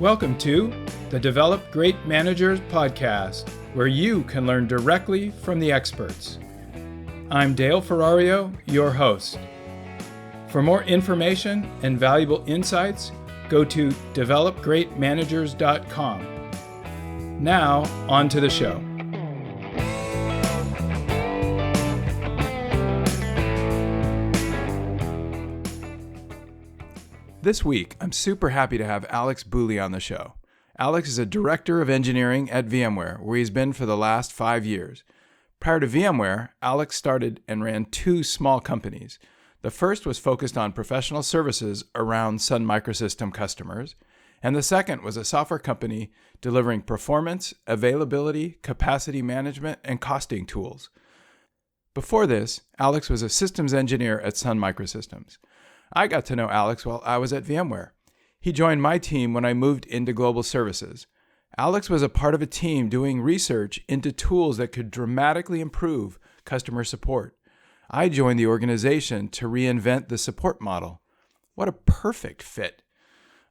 Welcome to the Develop Great Managers podcast, where you can learn directly from the experts. I'm Dale Ferrario, your host. For more information and valuable insights, go to developgreatmanagers.com. Now, on to the show. This week, I'm super happy to have Alex Bewley on the show. Alex is a director of engineering at VMware, where he's been for the last 5 years. Prior to VMware, Alex started and ran 2 small companies. The first was focused on professional services around Sun Microsystems customers, and the second was a software company delivering performance, availability, capacity management, and costing tools. Before this, Alex was a systems engineer at Sun Microsystems. I got to know Alex while I was at VMware. He joined my team when I moved into global services. Alex was a part of a team doing research into tools that could dramatically improve customer support. I joined the organization to reinvent the support model. What a perfect fit.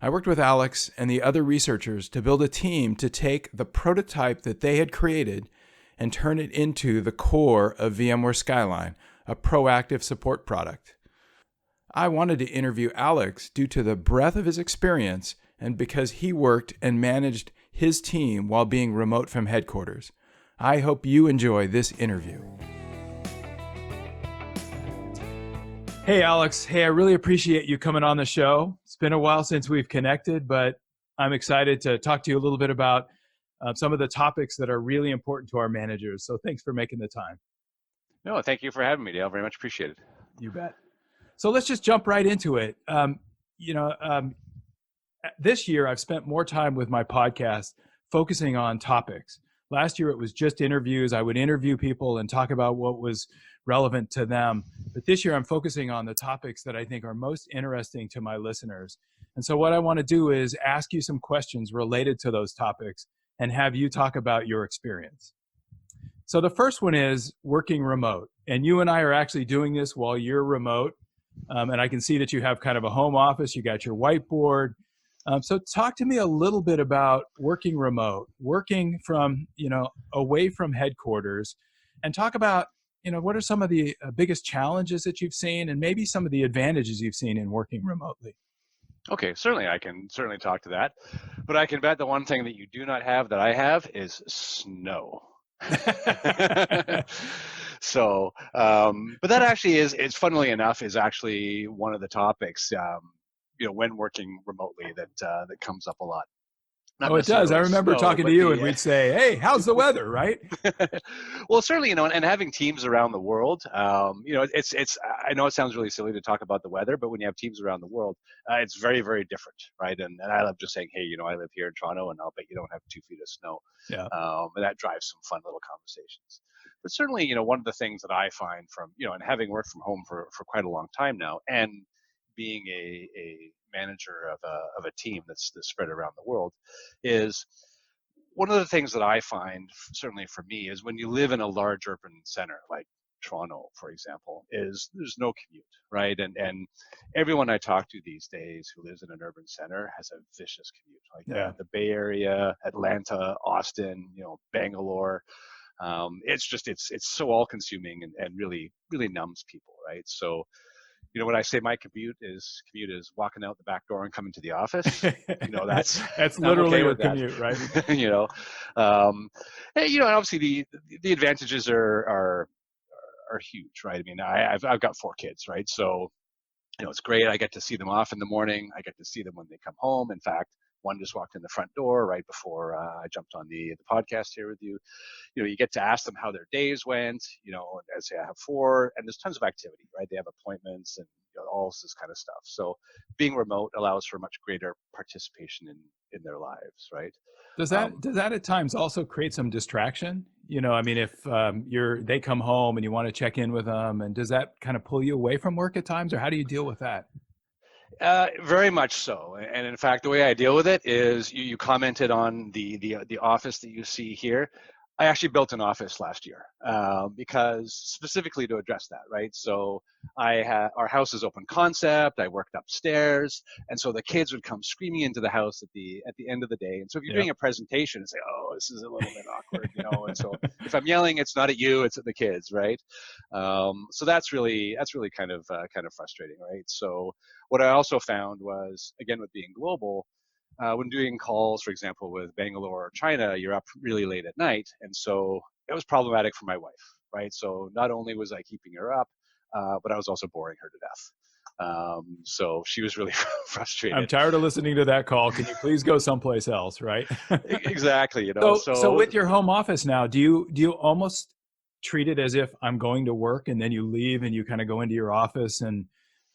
I worked with Alex and the other researchers to build a team to take the prototype that they had created and turn it into the core of VMware Skyline, a proactive support product. I wanted to interview Alex due to the breadth of his experience and because he worked and managed his team while being remote from headquarters. I hope you enjoy this interview. Hey, Alex. Hey, I really appreciate you coming on the show. It's been a while since we've connected, but I'm excited to talk to you a little bit about some of the topics that are really important to our managers. So thanks for making the time. No, thank you for having me, Dale. Very much appreciated. You bet. So let's just jump right into it. This year I've spent more time with my podcast focusing on topics. Last year it was just interviews. I would interview people and talk about what was relevant to them. But this year I'm focusing on the topics that I think are most interesting to my listeners. And so what I want to do is ask you some questions related to those topics and have you talk about your experience. So the first one is working remote. And you and I are actually doing this while you're remote. And I can see that you have kind of a home office. You got your whiteboard. So talk to me a little bit about working remote, working from, away from headquarters, and talk about, what are some of the biggest challenges that you've seen and maybe some of the advantages you've seen in working remotely. Okay, certainly I can certainly talk to that. But I can bet the one thing that you do not have that I have is snow. So, but that actually is funnily enough, is actually one of the topics, when working remotely that comes up a lot. Oh, it does. I remember talking to you and we'd say, hey, how's the weather, right? Well, certainly, and having teams around the world, it's, I know it sounds really silly to talk about the weather, but when you have teams around the world, it's very, very different, right? And I love just saying, hey, I live here in Toronto and I'll bet you don't have 2 feet of snow. Yeah. And that drives some fun little conversations. But certainly, one of the things that I find from, and having worked from home for quite a long time now, and being a manager of a team that's spread around the world, is one of the things that I find, certainly for me, is when you live in a large urban center like Toronto, for example, is there's no commute, right? And everyone I talk to these days who lives in an urban center has a vicious commute, like the Bay Area, Atlanta, Austin, Bangalore. It's so all consuming and really, really numbs people, right? So, when I say my commute is walking out the back door and coming to the office, that's literally your commute, right? And obviously the advantages are huge, right? I mean, I've got 4 kids, right? So, it's great. I get to see them off in the morning. I get to see them when they come home. In fact, one just walked in the front door right before I jumped on the podcast here with you. You get to ask them how their days went. As I have 4, and there's tons of activity, right? They have appointments and all this kind of stuff. So being remote allows for much greater participation in their lives, right? Does that at times also create some distraction? If they come home and you want to check in with them, and does that kind of pull you away from work at times, or how do you deal with that? Very much so. And in fact, the way I deal with it is you commented on the office that you see here. I actually built an office last year because specifically to address that, right? So our house is open concept. I worked upstairs, and so the kids would come screaming into the house at the end of the day. And so if you're Yep. doing a presentation and say, "Oh, this is a little bit awkward," and so if I'm yelling, it's not at you, it's at the kids, right? So that's really kind of frustrating, right? So what I also found was, again, with being global, when doing calls, for example, with Bangalore or China, you're up really late at night. And so it was problematic for my wife, right? So not only was I keeping her up, but I was also boring her to death. So she was really I'm frustrated. tired of listening to that call. Can you please go someplace else, right? Exactly, So so with your home office now, do you almost treat it as if I'm going to work and then you leave and you kind of go into your office and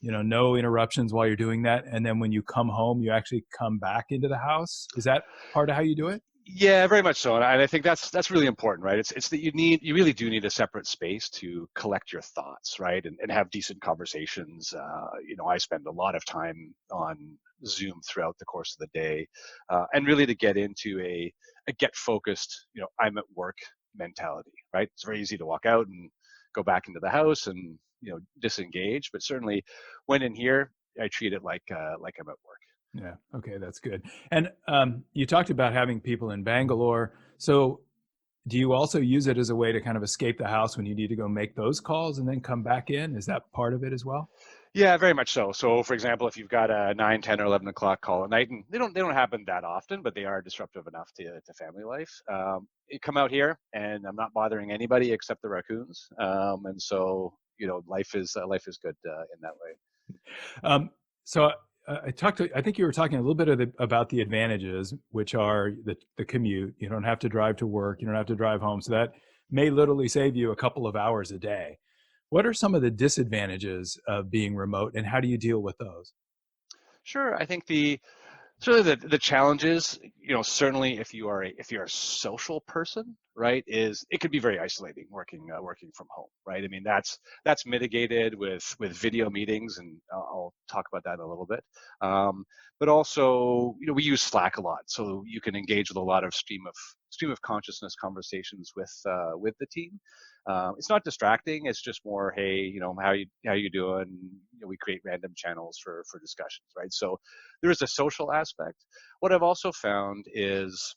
no interruptions while you're doing that, and then when you come home you actually come back into the house? Is that part of how you do it? yeah, very much so, and I think that's really important, right? It's that you really do need a separate space to collect your thoughts, right, and have decent conversations. I spend a lot of time on Zoom throughout the course of the day, and really to get into a get focused, I'm at work mentality, right? It's very easy to walk out and go back into the house and disengage, but certainly when in here, I treat it like I'm at work. Yeah. Okay, that's good. And you talked about having people in Bangalore. So do you also use it as a way to kind of escape the house when you need to go make those calls and then come back in? Is that part of it as well? Yeah, very much so. So, for example, if you've got a 9, 10, or 11 o'clock call at night, and they don't happen that often, but they are disruptive enough to family life. You come out here, and I'm not bothering anybody except the raccoons, and so life is good in that way. Um, so I think you were talking a little bit about the advantages, which are the commute. You don't have to drive to work. You don't have to drive home. So that may literally save you a couple of hours a day. What are some of the disadvantages of being remote, and how do you deal with those? Sure, I think certainly the challenges, certainly if you're a social person, right, is it could be very isolating working from home, right? I mean, that's mitigated with video meetings, and I'll talk about that in a little bit. But also, we use Slack a lot, so you can engage with a lot of stream of consciousness conversations with the team. It's not distracting. It's just more, hey, how you doing? We create random channels for discussions, right? So there is a social aspect. What I've also found is,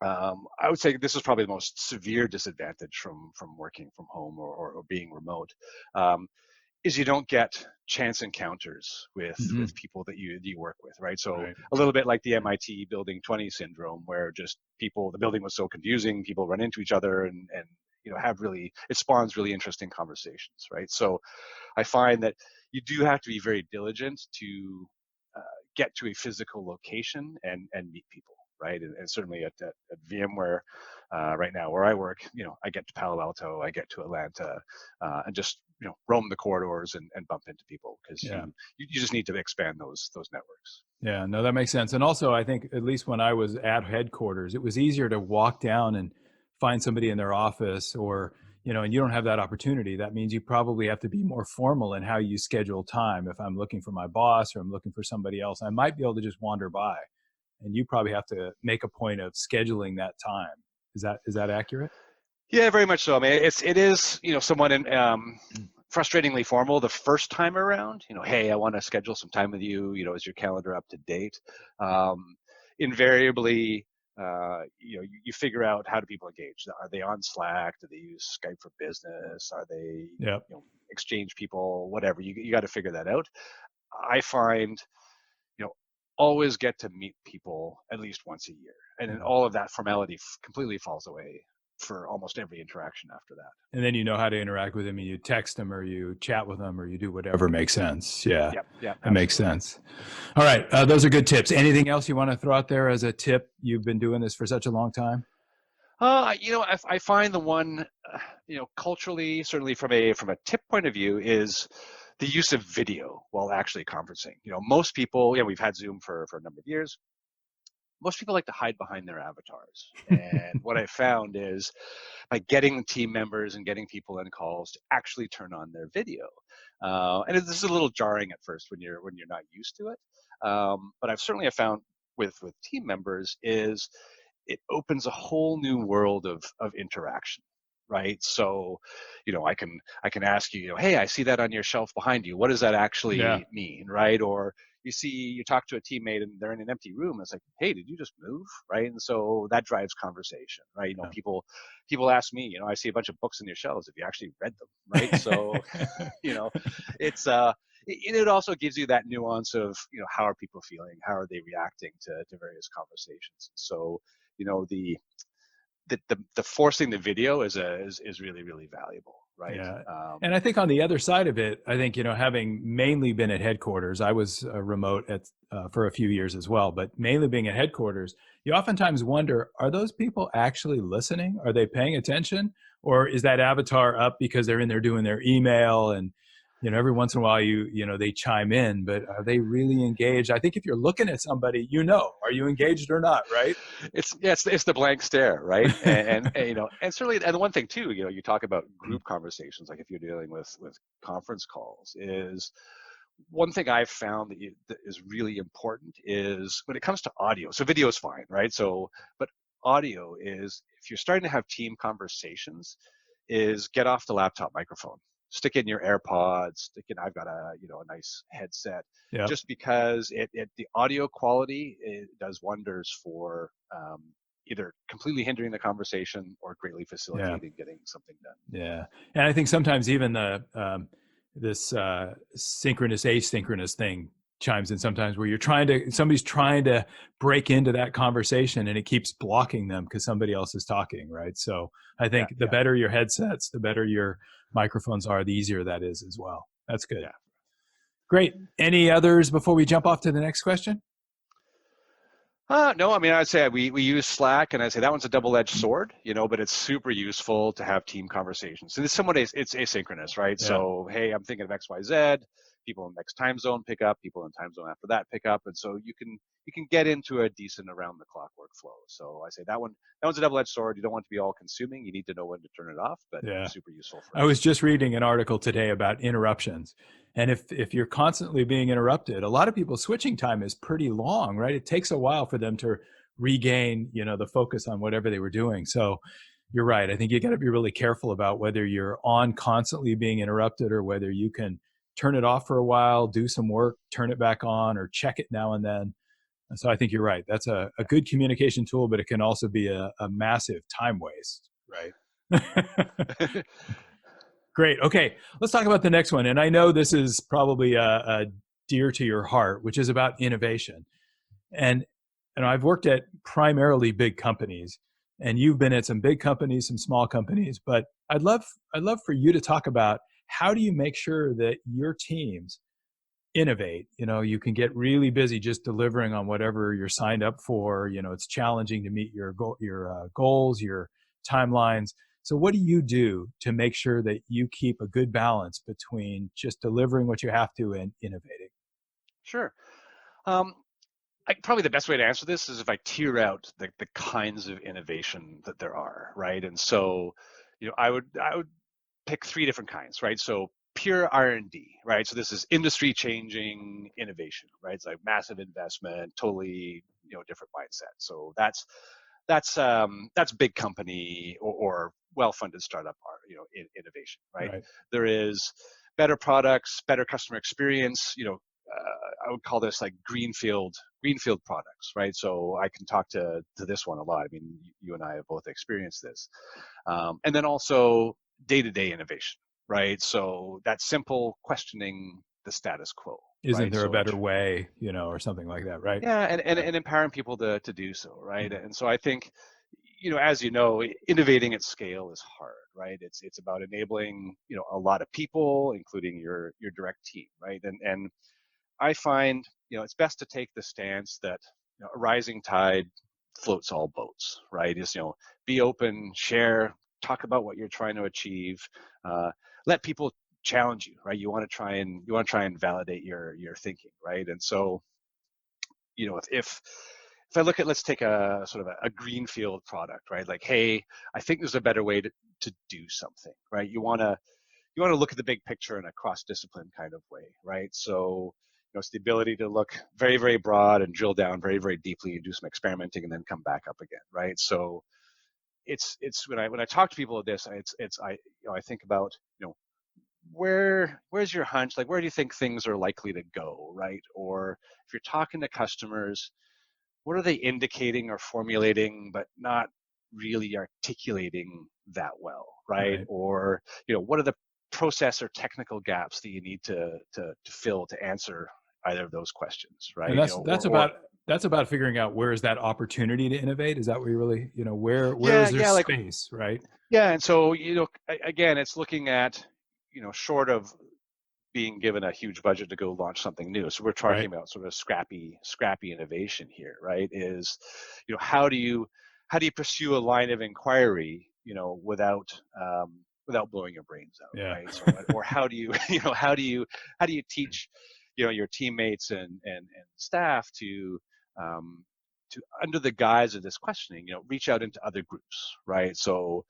I would say this is probably the most severe disadvantage from working from home or being remote, um, is you don't get chance encounters with Hmm. people that you work with, right? So Right. a little bit like the MIT Building 20 syndrome, where just the building was so confusing, people run into each other and have really, it spawns really interesting conversations, right? So I find that you do have to be very diligent to uh, get to a physical location and meet people, right? And certainly at VMware right now where I work, I get to Palo Alto, I get to Atlanta, and just roam the corridors and bump into people because Yeah. you just need to expand those networks. Yeah, no, that makes sense. And also, I think at least when I was at headquarters, it was easier to walk down and find somebody in their office and you don't have that opportunity. That means you probably have to be more formal in how you schedule time. If I'm looking for my boss or I'm looking for somebody else, I might be able to just wander by, and you probably have to make a point of scheduling that time. Is that accurate? Yeah, very much so. I mean, it is somewhat frustratingly formal the first time around. Hey, I want to schedule some time with you. Is your calendar up to date? Um, Invariably, you figure out how do people engage. Are they on Slack? Do they use Skype for Business? Are they Yep. exchange people? Whatever. You got to figure that out. I find you know always get to meet people at least once a year, and then Yeah. all of that formality completely falls away for almost every interaction after that. And then you know how to interact with them, and you text them or you chat with them or you do whatever makes sense. Yeah, Yep, yep, that makes absolutely. sense. All right. Those are good tips. Anything else you want to throw out there as a tip? You've been doing this for such a long time. I find the one, culturally, certainly from a tip point of view, is the use of video while actually conferencing. Most people, we've had Zoom for a number of years. Most people like to hide behind their avatars. And what I found is by getting team members and getting people in calls to actually turn on their video. And this is a little jarring at first when you're not used to it. But I've certainly found with team members is it opens a whole new world of interaction, right? So, I can ask you, hey, I see that on your shelf behind you. What does that Yeah. actually mean, right? Or you talk to a teammate and they're in an empty room. It's like, hey, did you just move, right? And so that drives conversation, right? Yeah. People ask me, I see a bunch of books in your shelves. Have you actually read them, right? So, you know, it's it also gives you that nuance of, how are people feeling, how are they reacting to various conversations. So, you know, the forcing the video is really really valuable, right? Yeah. And I think on the other side of it, I think, having mainly been at headquarters, I was remote for a few years as well, but mainly being at headquarters, you oftentimes wonder, are those people actually listening? Are they paying attention? Or is that avatar up because they're in there doing their email and, every once in a while they chime in, but are they really engaged? I think if you're looking at somebody, are you engaged or not, right? It's the blank stare, right? And certainly, and the one thing too, you talk about group conversations, like if you're dealing with conference calls, is one thing I've found that is really important is when it comes to audio. So video is fine, right? So, but audio is, if you're starting to have team conversations, is get off the laptop microphone, stick in your AirPods, I've got a nice headset, Yeah. just because the audio quality, it does wonders for either completely hindering the conversation or greatly Yeah. facilitating getting something done. Yeah, and I think sometimes even the this synchronous asynchronous thing chimes in sometimes where somebody's trying to break into that conversation and it keeps blocking them because somebody else is talking, right? So I Yeah, think the yeah, better your headsets, the better your microphones are, the easier that is as well. That's good. yeah. Great. Any others before we jump off to the next question? No, I mean, I'd say we use Slack, and I'd say that one's a double-edged sword, but it's super useful to have team conversations. And it's somewhat it's asynchronous, right? Yeah. So, hey, I'm thinking of X, Y, Z. People in the next time zone pick up. People in time zone after that pick up, and so you can get into a decent around-the-clock workflow. So I say that one's a double-edged sword. You don't want to be all-consuming. You need to know when to turn it off, but Yeah. super useful for I was us. just reading an article today about interruptions. And if you're constantly being interrupted, a lot of people's switching time is pretty long, right? It takes a while for them to regain, the focus on whatever they were doing. So you're right. I think you got to be really careful about whether you're on constantly being interrupted or whether you can turn it off for a while, do some work, turn it back on, or check it now and then. And so I think you're right. That's a good communication tool, but it can also be a massive time waste, right? Great. Okay, let's talk about the next one. And I know this is probably a dear to your heart, which is about innovation. And I've worked at primarily big companies, and you've been at some big companies, some small companies. But I'd love for you to talk about how do you make sure that your teams innovate. You can get really busy just delivering on whatever you're signed up for. It's challenging to meet your goals, your timelines. So what do you do to make sure that you keep a good balance between just delivering what you have to and innovating? Sure. Um, Probably the best way to answer this is if I tier out the kinds of innovation that there are, right? And so, I would pick three different kinds, right? So pure R&D, right? So this is industry changing innovation, right? It's like massive investment, totally, different mindset. So that's big company or well-funded startup, innovation, right? Right. There is better products, better customer experience, I would call this like greenfield products, right? So I can talk to this one a lot. I mean, you and I have both experienced this, and then also day-to-day innovation, right? So that simple questioning the status quo, Isn't right? there a So better way, or something like that, right? yeah, Yeah. and empowering people to do so, right? And so I think, as you know, innovating at scale is hard, right? It's about enabling, a lot of people, including your direct team, right? And I find, it's best to take the stance that, a rising tide floats all boats, right? Is, be open, share, talk about what you're trying to achieve, uh, let people challenge you, right? You want to try and validate your thinking, right? And so, if I look at, let's take a sort of a greenfield product, right? Like, hey, I think there's a better way to do something, right? You want to look at the big picture in a cross discipline kind of way, right? So it's the ability to look very, very broad and drill down very, very deeply and do some experimenting and then come back up again, right? So it's when I talk to people of this, I think about, where's your hunch? Like, where do you think things are likely to go, right? Or if you're talking to customers, what are they indicating or formulating but not really articulating that well, right? Right. Or what are the process or technical gaps that you need to fill to answer either of those questions, And right? that's about figuring out where is that opportunity to innovate. Is that where you really, where Yeah, is there yeah, like space, right? yeah, and so again, it's looking at short of being given a huge budget to go launch something new. So we're talking Right. about sort of scrappy innovation here, right? Is how do you pursue a line of inquiry, without blowing your brains out, Yeah. right? So, or how do you, how do you teach, your teammates and staff um, to under the guise of this questioning, reach out into other groups, right? So,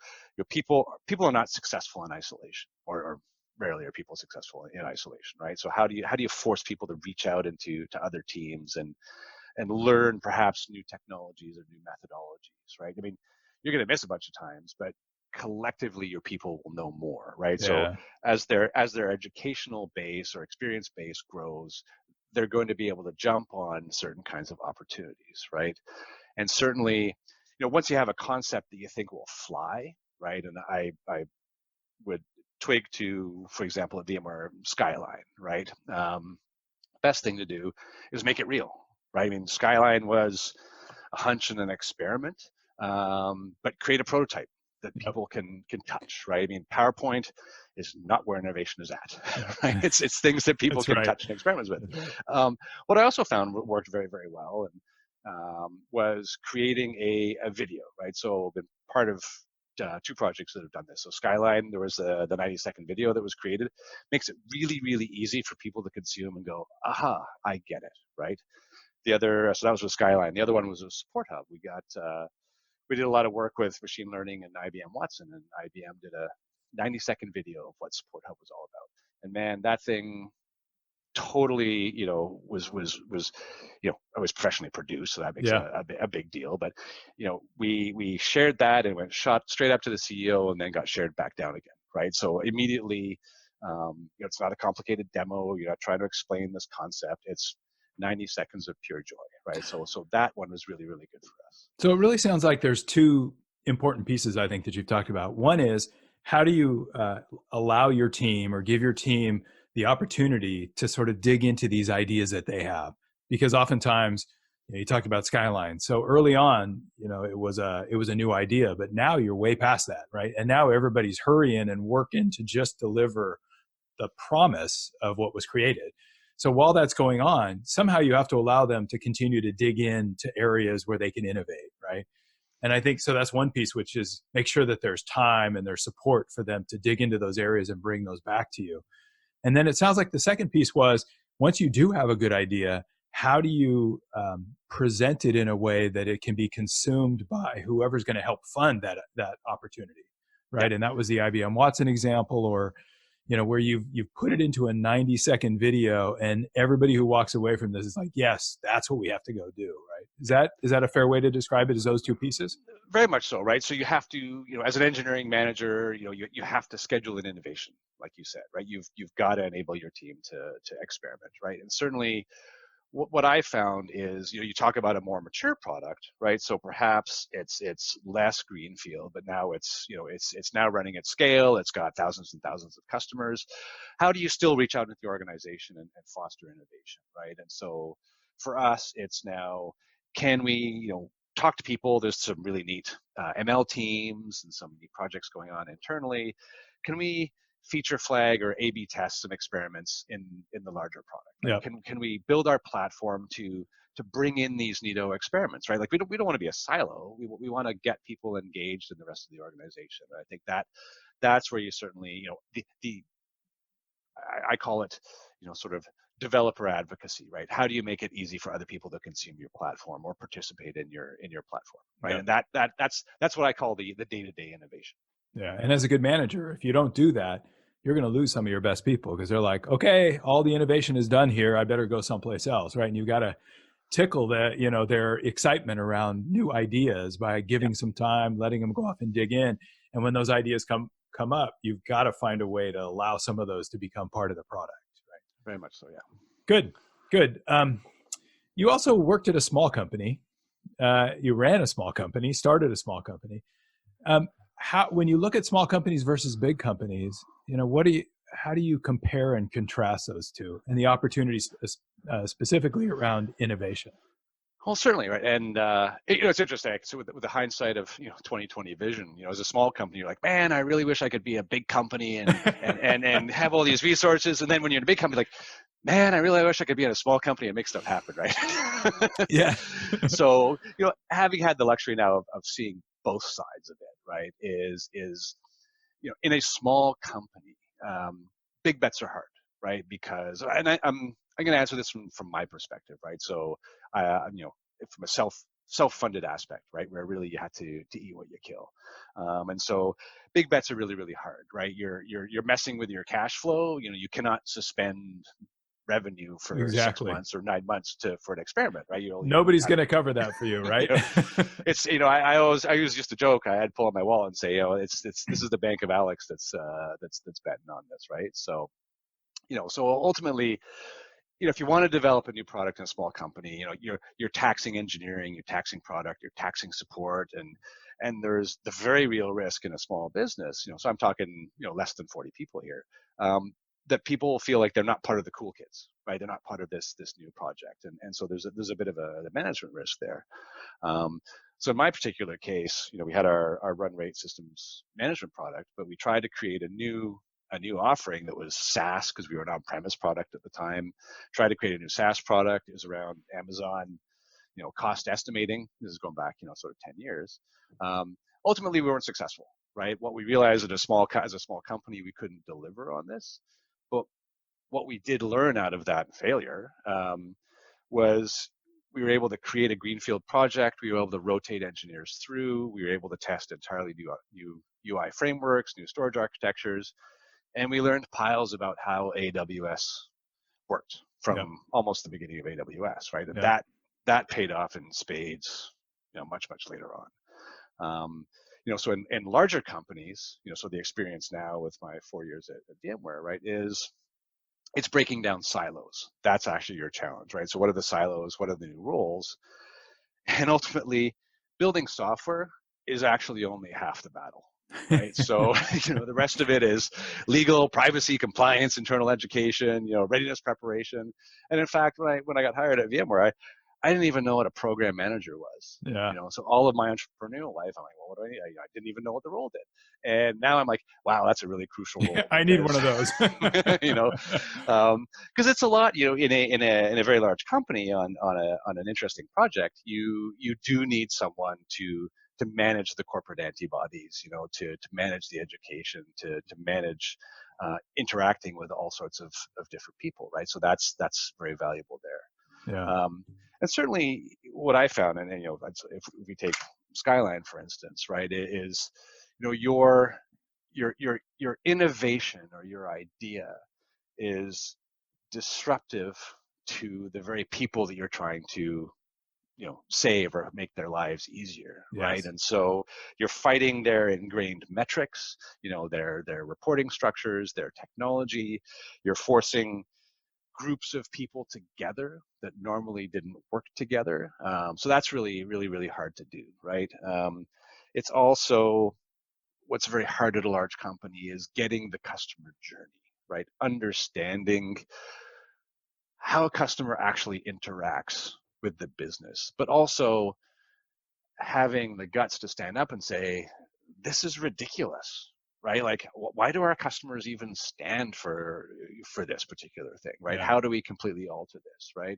people are not successful in isolation, or rarely are people successful in isolation, right? So how do you force people to reach out to other teams and learn perhaps new technologies or new methodologies, right? I mean, you're going to miss a bunch of times, but collectively your people will know more, right? So Yeah. as their educational base or experience base grows, they're going to be able to jump on certain kinds of opportunities, right? And certainly, once you have a concept that you think will fly, right? And I would twig to, for example, at VMware Skyline, right? Best thing to do is make it real, right? I mean, Skyline was a hunch and an experiment, but create a prototype that Yep. people can touch, right? I mean, PowerPoint is not where innovation is at, Yeah. right? It's things that people That's can right. touch and experiment with. That's right. What I also found worked very, very well and was creating a video, right? So I've been part of two projects that have done this. So Skyline, there was the 90-second video that was created, makes it really, really easy for people to consume and go, aha, I get it, right? The other, so that was with Skyline. The other one was a Support Hub. We did a lot of work with machine learning and IBM Watson, and IBM did a 90-second video of what Support Hub was all about. And man, that thing totally, was it was professionally produced, so that makes Yeah. a big deal. But we shared that and went shot straight up to the CEO, and then got shared back down again, right? So immediately, it's not a complicated demo. You're not trying to explain this concept. It's 90 seconds of pure joy, right? So that one was really, really good for us. So it really sounds like there's two important pieces I think that you've talked about. One is how do you allow your team or give your team the opportunity to sort of dig into these ideas that they have? Because oftentimes, you talked about Skyline. So early on, it was a new idea, but now you're way past that, right? And now everybody's hurrying and working to just deliver the promise of what was created. So while that's going on, somehow you have to allow them to continue to dig into areas where they can innovate, right? And I think so that's one piece, which is make sure that there's time and there's support for them to dig into those areas and bring those back to you. And then it sounds like the second piece was once you do have a good idea, how do you present it in a way that it can be consumed by whoever's going to help fund that opportunity, Yeah. right? And that was the IBM Watson example, or where you've put it into a 90-second video, and everybody who walks away from this is like, yes, that's what we have to go do, right? Is that a fair way to describe it, as those two pieces? Very much so, right? So you have to, as an engineering manager, you have to schedule an innovation, like you said, right? You've got to enable your team to experiment, right? And certainly, what I found is, you talk about a more mature product, right? So perhaps it's less greenfield, but now it's now running at scale. It's got thousands and thousands of customers. How do you still reach out into the organization and foster innovation, right? And so for us, it's now, can we, talk to people? There's some really neat ML teams and some neat projects going on internally. Can we feature flag or A/B test some experiments in the larger product? Like, Yeah. can we build our platform to bring in these neato experiments, right? Like, we don't want to be a silo. We want to get people engaged in the rest of the organization. I think that's where you certainly, the I call it, sort of developer advocacy, right? How do you make it easy for other people to consume your platform or participate in your platform, right? Yeah. And that's what I call the day-to-day innovation. Yeah. And as a good manager, if you don't do that, you're going to lose some of your best people because they're like, okay, all the innovation is done here. I better go someplace else, right? And you've got to tickle their excitement around new ideas by Yeah, giving some time, letting them go off and dig in. And when those ideas come up, you've got to find a way to allow some of those to become part of the product, right? very much so. Yeah. Good. You also worked at a small company. You ran a small company, started a small company. How, when you look at small companies versus big companies, how do you compare and contrast those two and the opportunities specifically around innovation? Well, certainly, right, and it's interesting. So with the hindsight of 2020 vision, as a small company, you're like, man, I really wish I could be a big company and have all these resources. And then when you're in a big company, like, man, I really wish I could be in a small company and make stuff happen, right? Yeah. So having had the luxury now of seeing both sides of it, right, is in a small company, big bets are hard, right? Because, and I'm going to answer this from my perspective, right? So, from a self-funded aspect, right, where really you had to eat what you kill, and so big bets are really really hard, right? You're messing with your cash flow. You cannot suspend revenue for 6 Exactly. months or 9 months for an experiment, right? You Nobody's have going to cover that for you, right? it's I use just a joke. I'd pull out my wallet and say, it's this is the Bank of Alex that's betting on this, right? So so ultimately, if you want to develop a new product in a small company, you're taxing engineering, you're taxing product, you're taxing support, and there's the very real risk in a small business. So I'm talking less than 40 people here. That people feel like they're not part of the cool kids, right? They're not part of this new project, and so there's a bit of a management risk there. So in my particular case, we had our run rate systems management product, but we tried to create a new offering that was SaaS because we were an on-premise product at the time. Tried to create a new SaaS product. It was around Amazon, cost estimating. This is going back, sort of 10 years. Ultimately, we weren't successful, right? What we realized as a small company, we couldn't deliver on this. But what we did learn out of that failure was we were able to create a greenfield project. We were able to rotate engineers through. We were able to test entirely new UI frameworks, new storage architectures, and we learned piles about how AWS worked Yep. from almost the beginning of AWS, right? And Yep. that paid off in spades, much later on. So in larger companies, so the experience now with my 4 years at VMware, right, is it's breaking down silos. That's actually your challenge, right? So what are the silos? What are the new roles? And ultimately, building software is actually only half the battle, right? So the rest of it is legal, privacy, compliance, internal education, readiness preparation. And in fact, when I got hired at VMware, I didn't even know what a program manager was. Yeah. So all of my entrepreneurial life, I'm like, well, what do I need? I didn't even know what the role did. And now I'm like, wow, that's a really crucial role. I need one of those. Because it's a lot, in a very large company on an interesting project, you do need someone to manage the corporate antibodies, to manage the education, to manage interacting with all sorts of different people, right? So that's very valuable there. Yeah. And certainly what I found, and if we take Skyline for instance, right, is your innovation or your idea is disruptive to the very people that you're trying to save or make their lives easier, right? Yes. And so you're fighting their ingrained metrics, their reporting structures, their technology. You're forcing groups of people together that normally didn't work together. So that's really, really, really hard to do, right? It's also what's very hard at a large company is getting the customer journey, right? Understanding how a customer actually interacts with the business, but also having the guts to stand up and say, this is ridiculous, right? Like, why do our customers even stand for this particular thing, right? Yeah. How do we completely alter this, right?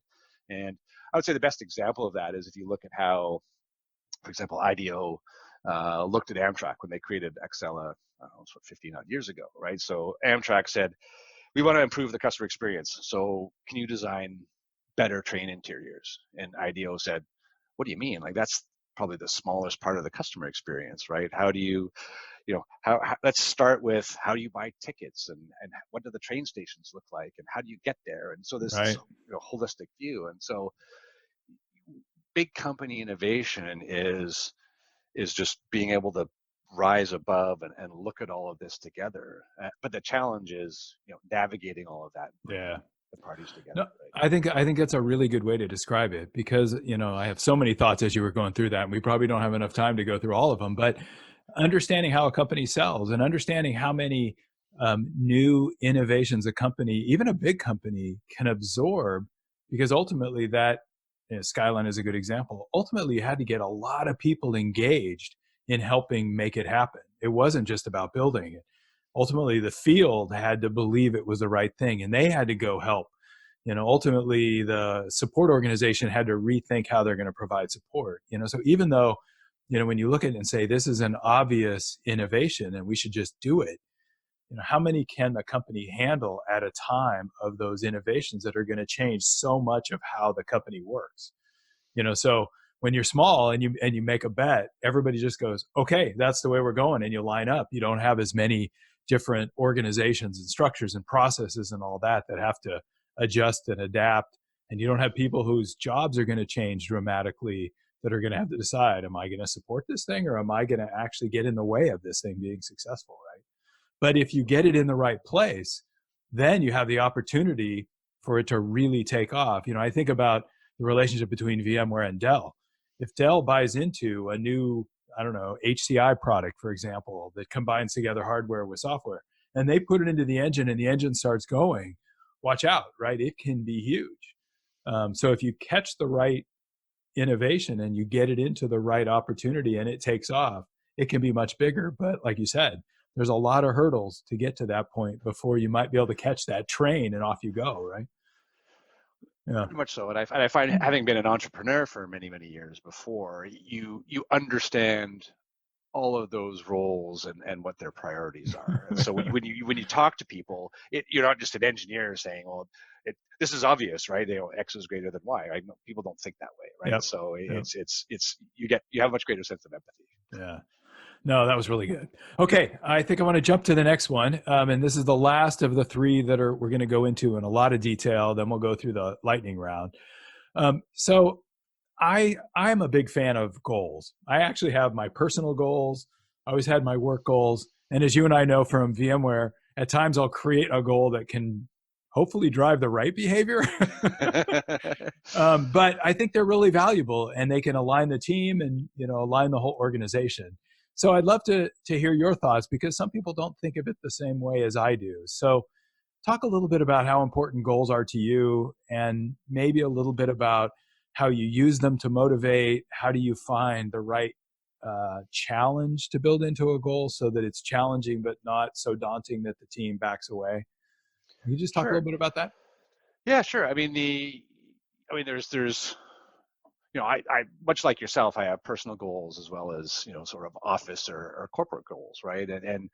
And I would say the best example of that is if you look at how, for example, IDEO looked at Amtrak when they created Excella, I don't know, 15 odd years ago, right? So Amtrak said, we want to improve the customer experience. So can you design better train interiors? And IDEO said, what do you mean? Like, that's probably the smallest part of the customer experience, right? How do you let's start with how do you buy tickets, and what do the train stations look like, and how do you get there? And so there's this, Right. holistic view. And so big company innovation is just being able to rise above and look at all of this together. But the challenge is, navigating all of that and bringing Yeah. the parties together, No, right? I think that's a really good way to describe it because, I have so many thoughts as you were going through that, and we probably don't have enough time to go through all of them. But understanding how a company sells and understanding how many new innovations a company, even a big company, can absorb, because ultimately Skyline is a good example. Ultimately, you had to get a lot of people engaged in helping make it happen. It wasn't just about building it. Ultimately, the field had to believe it was the right thing, and they had to go help. Ultimately the support organization had to rethink how they're going to provide support. So even though, when you look at it and say this is an obvious innovation and we should just do it, how many can the company handle at a time of those innovations that are going to change so much of how the company works? So when you're small and you make a bet, everybody just goes, okay, that's the way we're going, and you line up. You don't have as many different organizations and structures and processes and all that have to adjust and adapt, and you don't have people whose jobs are going to change dramatically that are going to have to decide, am I going to support this thing, or am I going to actually get in the way of this thing being successful, right? But if you get it in the right place, then you have the opportunity for it to really take off. I think about the relationship between VMware and Dell. If Dell buys into a new, I don't know, HCI product, for example, that combines together hardware with software, and they put it into the engine and the engine starts going, watch out, right? It can be huge. So if you catch the right innovation and you get it into the right opportunity and it takes off, it can be much bigger. But like you said, there's a lot of hurdles to get to that point before you might be able to catch that train and off you go, right? Yeah. Very much so. And I find, having been an entrepreneur for many, many years before, you understand all of those roles and what their priorities are. And so when you talk to people, you're not just an engineer saying, well, this is obvious, right? X is greater than Y. Right? No, people don't think that way, right? Yep. So Yep. it's you have a much greater sense of empathy. Yeah. No, that was really good. Okay, I think I want to jump to the next one, and this is the last of the three that we're going to go into in a lot of detail. Then we'll go through the lightning round. So I'm a big fan of goals. I actually have my personal goals. I always had my work goals, and as you and I know from VMware, at times I'll create a goal that can hopefully drive the right behavior. But I think they're really valuable, and they can align the team and align the whole organization. So I'd love to hear your thoughts, because some people don't think of it the same way as I do. So talk a little bit about how important goals are to you, and maybe a little bit about how you use them to motivate. How do you find the right challenge to build into a goal so that it's challenging but not so daunting that the team backs away? Can you just talk a Sure. little bit about that? Yeah, sure. There's I much like yourself, I have personal goals as well as sort of office or corporate goals, right? And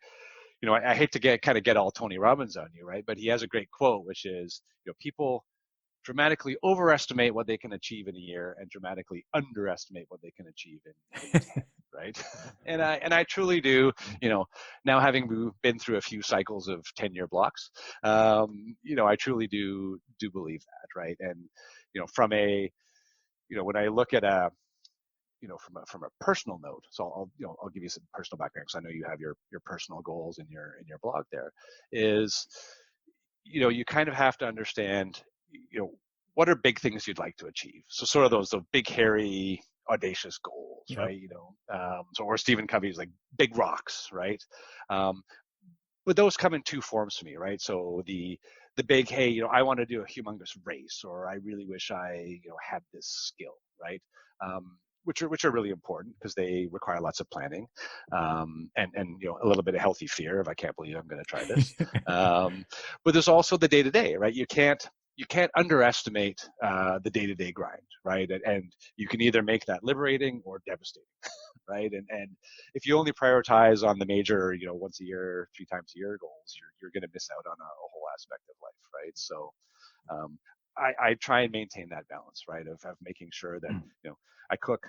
I hate to get all Tony Robbins on you, right? But he has a great quote, which is, people dramatically overestimate what they can achieve in a year and dramatically underestimate what they can achieve in 10, right? And I truly do, now having been through a few cycles of 10-year blocks, I truly do believe that, right? And from a when I look at from a personal note, so I'll give you some personal background, because I know you have your personal goals in your blog. There is, you kind of have to understand, you know what are big things you'd like to achieve. So sort of those big, hairy, audacious goals, Yep. right? So, or Stephen Covey's like big rocks, right? um, but those come in two forms for me, right? So the big, hey, I want to do a humongous race, or I really wish I had this skill, right? Which are really important because they require lots of planning, and a little bit of healthy fear of, I can't believe I'm going to try this. um, but there's also the day to day, right? You can't underestimate the day to day grind, right? And you can either make that liberating or devastating, right? And if you only prioritize on the major, once a year, 3 times a year goals, you're going to miss out on a whole aspect of life, right? So I try and maintain that balance, right, of making sure that I cook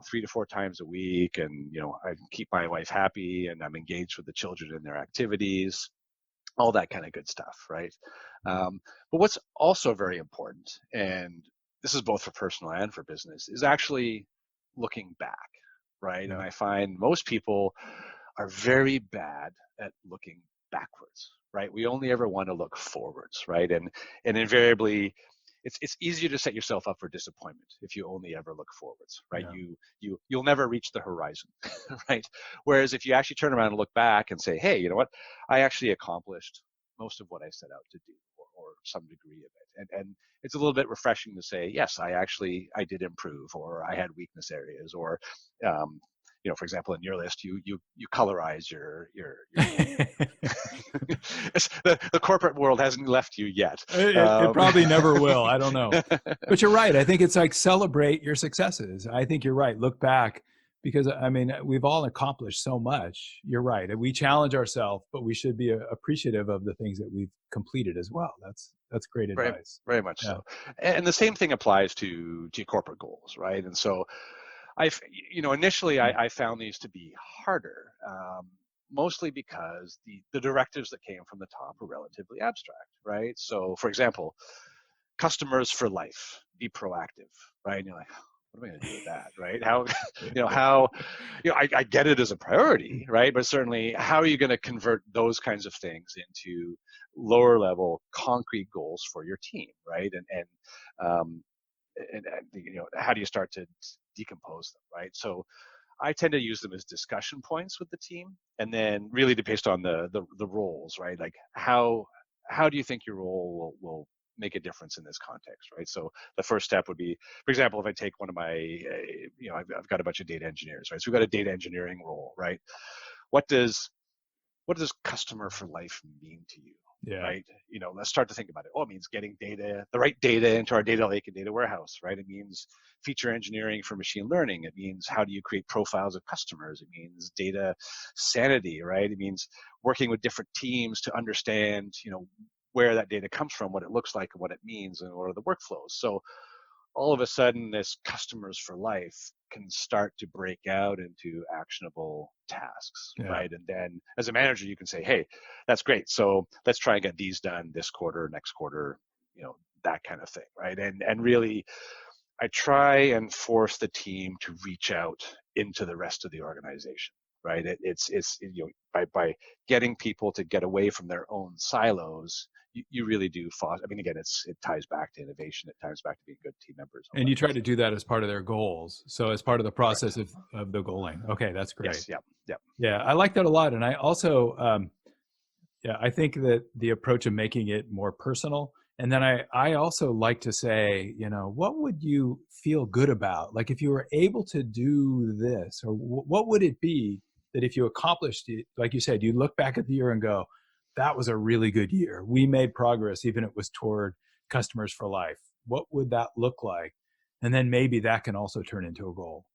3 to 4 times a week, and I keep my wife happy, and I'm engaged with the children in their activities, all that kind of good stuff, right? But what's also very important, and this is both for personal and for business, is actually looking back, right? Yeah. And I find most people are very bad at looking backwards, right? We only ever want to look forwards, right? And invariably, it's easier to set yourself up for disappointment if you only ever look forwards, right? Yeah. You'll never reach the horizon, right? Whereas if you actually turn around and look back and say, hey, you know what? I actually accomplished most of what I set out to do, or some degree of it, and it's a little bit refreshing to say, yes, I did improve, or I had weakness areas, or um, for example, in your list, you colorize your team. The corporate world hasn't left you yet. It probably never will. I don't know. But you're right. I think it's like celebrate your successes. I think you're right. Look back, because I mean, we've all accomplished so much. You're right. We challenge ourselves, but we should be appreciative of the things that we've completed as well. That's great very, advice. very much Yeah. so. And the same thing applies to corporate goals, right? And so initially I found these to be harder, mostly because the directives that came from the top were relatively abstract, right? So, for example, customers for life, be proactive, right? And you're like, what am I going to do with that, right? How, I get it as a priority, right? But certainly, how are you going to convert those kinds of things into lower level concrete goals for your team, right? Um, and how do you start to decompose them, right? So I tend to use them as discussion points with the team, and then really based on the roles, right? Like how do you think your role will make a difference in this context, right? So the first step would be, for example, if I take one of my, I've got a bunch of data engineers, right? So we've got a data engineering role, right? What does customer for life mean to you? Yeah. Right? Let's start to think about it. Oh, it means getting the right data into our data lake and data warehouse, right? It means feature engineering for machine learning. It means how do you create profiles of customers? It means data sanity, right? It means working with different teams to understand, where that data comes from, what it looks like, and what it means, and what are the workflows. So all of a sudden this customers for life can start to break out into actionable tasks, Yeah. right? And then as a manager, you can say, hey, that's great. So let's try and get these done this quarter, next quarter, that kind of thing, right? And really, I try and force the team to reach out into the rest of the organization, right? It's by getting people to get away from their own silos, you really do foster. I mean, again, it ties back to innovation. It ties back to being good team members. And you try to do that as part of their goals. So as part of the process Correct. of the goaling. Okay, that's great. Yes. Yeah. Yeah. Yeah, I like that a lot. And I also, yeah, I think that the approach of making it more personal. And then I also like to say, what would you feel good about? Like if you were able to do this, or what would it be that if you accomplished it, like you said, you look back at the year and go, that was a really good year. We made progress, even if it was toward customers for life. What would that look like? And then maybe that can also turn into a goal.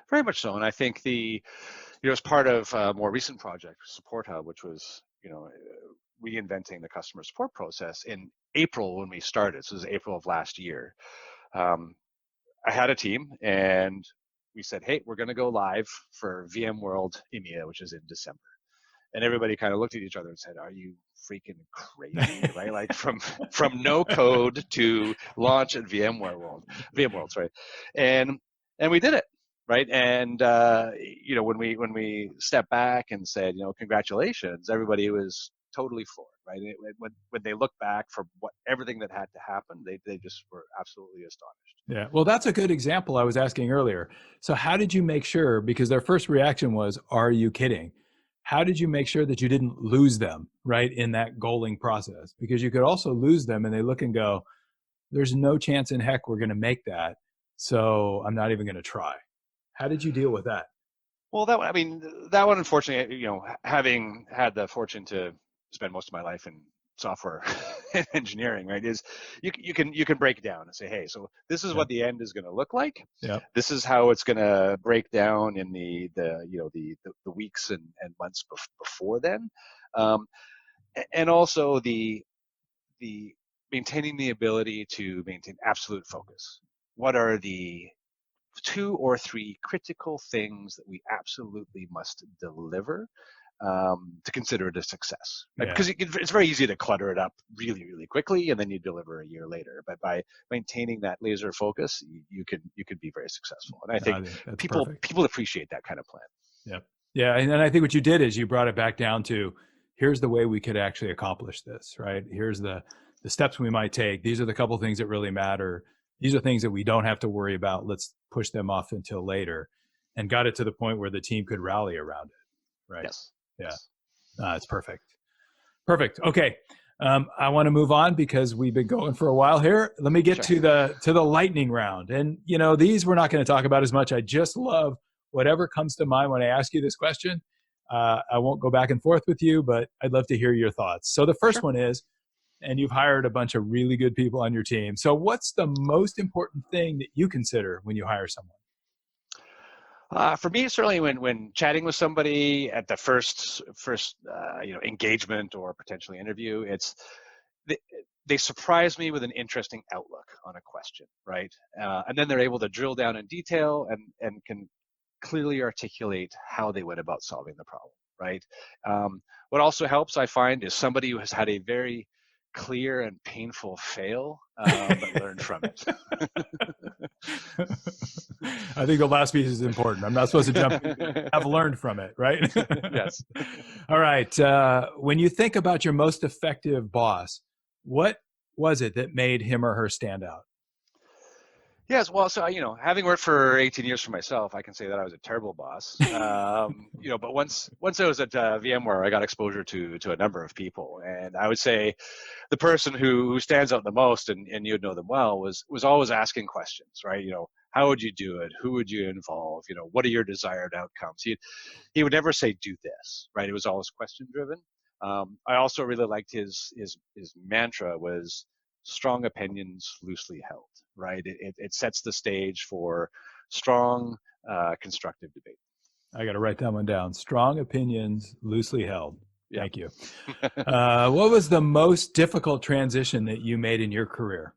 Very much so. And I think as part of a more recent project, Support Hub, which was, reinventing the customer support process in April when we started. So this is April of last year. I had a team, and we said, hey, we're going to go live for VMworld EMEA, which is in December. And everybody kind of looked at each other and said, are you freaking crazy, right? Like from no code to launch at VMworld, right? And we did it, right? And when we stepped back and said, congratulations, everybody was totally floored, right? When they look back for everything that had to happen, they just were absolutely astonished. Yeah. Well, that's a good example I was asking earlier. So how did you make sure, because their first reaction was, are you kidding? How did you make sure that you didn't lose them, right, in that goaling process? Because you could also lose them and they look and go, there's no chance in heck we're going to make that. So I'm not even going to try. How did you deal with that? Well, that one, unfortunately, having had the fortune to spend most of my life in software engineering, right, is you can break it down and say, hey, so this is Yeah. what the end is going to look like. Yeah. This is how it's going to break down in the weeks and months before then, and also the maintaining the ability to maintain absolute focus. What are the 2 or 3 critical things that we absolutely must deliver to consider it a success. Right? Yeah. Because it's very easy to clutter it up really, really quickly, and then you deliver a year later. But by maintaining that laser focus, you can be very successful. And I No, think I think that's people perfect. people appreciate that kind of plan. Yep. Yeah. And I think what you did is you brought it back down to here's the way we could actually accomplish this, right? Here's the steps we might take. These are the couple things that really matter. These are things that we don't have to worry about. Let's push them off until later, and got it to the point where the team could rally around it. Right. Yes. Yeah. Yes. It's perfect. Perfect. Okay. I want to move on because we've been going for a while here. Let me get Sure. to the lightning round. And these we're not going to talk about as much. I just love whatever comes to mind when I ask you this question. I won't go back and forth with you, but I'd love to hear your thoughts. So the first Sure. one is, and you've hired a bunch of really good people on your team. So what's the most important thing that you consider when you hire someone? For me, certainly when chatting with somebody at the first engagement or potentially interview, it's they, they surprise me with an interesting outlook on a question, right? And then they're able to drill down in detail and can clearly articulate how they went about solving the problem, right? What also helps, I find, is somebody who has had a very clear and painful fail, but learned from it. I think the last piece is important. I'm not supposed to jump in. I've learned from it, right? Yes. All right. When you think about your most effective boss, what was it that made him or her stand out? Yes, well, so having worked for 18 years for myself, I can say that I was a terrible boss. But once I was at VMware, I got exposure to a number of people, and I would say the person who stands out the most, and you'd know them well, was always asking questions, right? How would you do it? Who would you involve? What are your desired outcomes? He would never say do this, right? It was always question driven. I also really liked his mantra was strong opinions loosely held, right? It sets the stage for strong, constructive debate. I got to write that one down. Strong opinions, loosely held. Yeah. Thank you. What was the most difficult transition that you made in your career?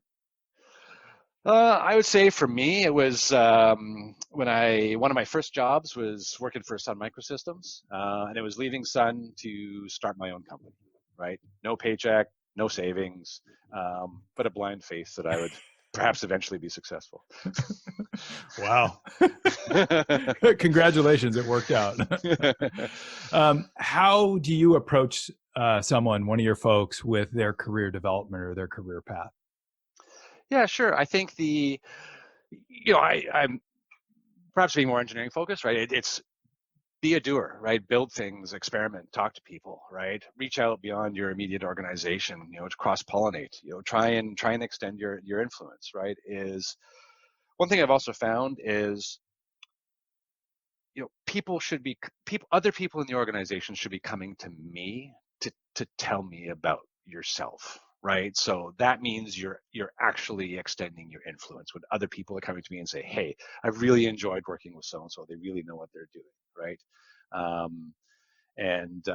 I would say for me, it was when one of my first jobs was working for Sun Microsystems, and it was leaving Sun to start my own company. Right, no paycheck, no savings, but a blind faith that I would perhaps eventually be successful. Wow. Congratulations, it worked out. How do you approach one of your folks, with their career development or their career path? Yeah, sure. I think I'm perhaps being more engineering focused, right? It's be a doer, right? Build things, experiment, talk to people, right? Reach out beyond your immediate organization, to cross-pollinate, try and extend your influence, right? Is one thing I've also found is other people in the organization should be coming to me to tell me about yourself, right? So that means you're actually extending your influence when other people are coming to me and say, hey, I've really enjoyed working with so and so, they really know what they're doing, right? And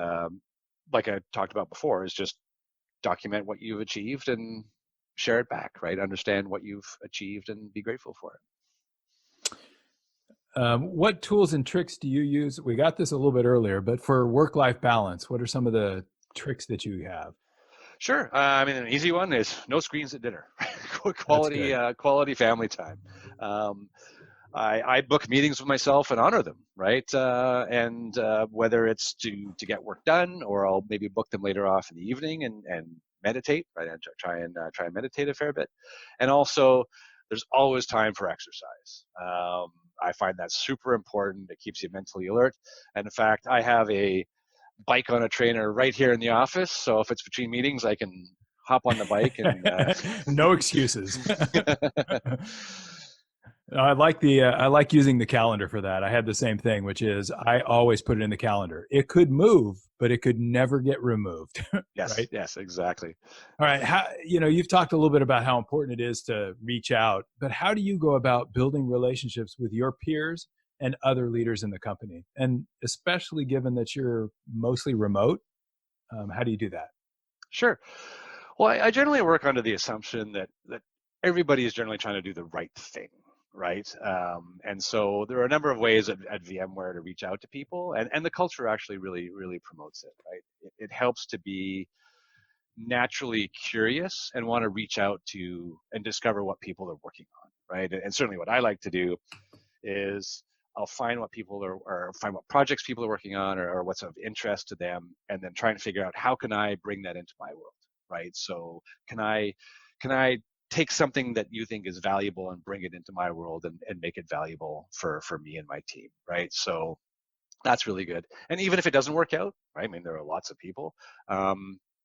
like I talked about before, is just document what you've achieved and share it back, right? Understand what you've achieved and be grateful for it. What tools and tricks do you use? We got this a little bit earlier, but for work-life balance, what are some of the tricks that you have? Sure. An easy one is no screens at dinner. That's good. Quality family time. Um, I book meetings with myself and honor them, right? And whether it's to get work done, or I'll maybe book them later off in the evening and meditate, right? And try and meditate a fair bit. And also, there's always time for exercise. I find that super important. It keeps you mentally alert. And in fact, I have a bike on a trainer right here in the office. So if it's between meetings, I can hop on the bike and. No excuses. I like using the calendar for that. I had the same thing, which is I always put it in the calendar. It could move, but it could never get removed. Yes, Right. yes, exactly. All right. You've talked a little bit about how important it is to reach out, but how do you go about building relationships with your peers and other leaders in the company? And especially given that you're mostly remote, how do you do that? Sure. Well, I generally work under the assumption that everybody is generally trying to do the right thing, right? And so there are a number of ways at VMware to reach out to people, and the culture actually really promotes it, right? It helps to be naturally curious and want to reach out to and discover what people are working on, right? And certainly what I like to do is I'll find what people are, or find what projects people are working on, or what's of interest to them, and then try and figure out how can I bring that into my world, right? So can I take something that you think is valuable and bring it into my world and make it valuable for me and my team, right? So that's really good. And even if it doesn't work out, right? I mean, there are lots of people.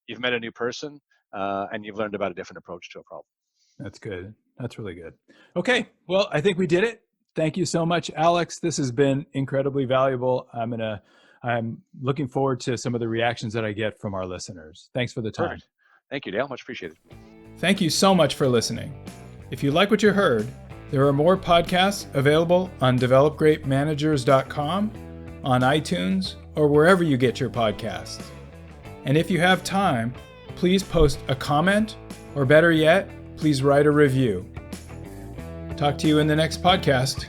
You've met a new person, and you've learned about a different approach to a problem. That's good. That's really good. Okay. Well, I think we did it. Thank you so much, Alex. This has been incredibly valuable. I'm looking forward to some of the reactions that I get from our listeners. Thanks for the time. Perfect. Thank you, Dale. Much appreciated. Thank you so much for listening. If you like what you heard, there are more podcasts available on developgreatmanagers.com, on iTunes, or wherever you get your podcasts. And if you have time, please post a comment, or better yet, please write a review. Talk to you in the next podcast.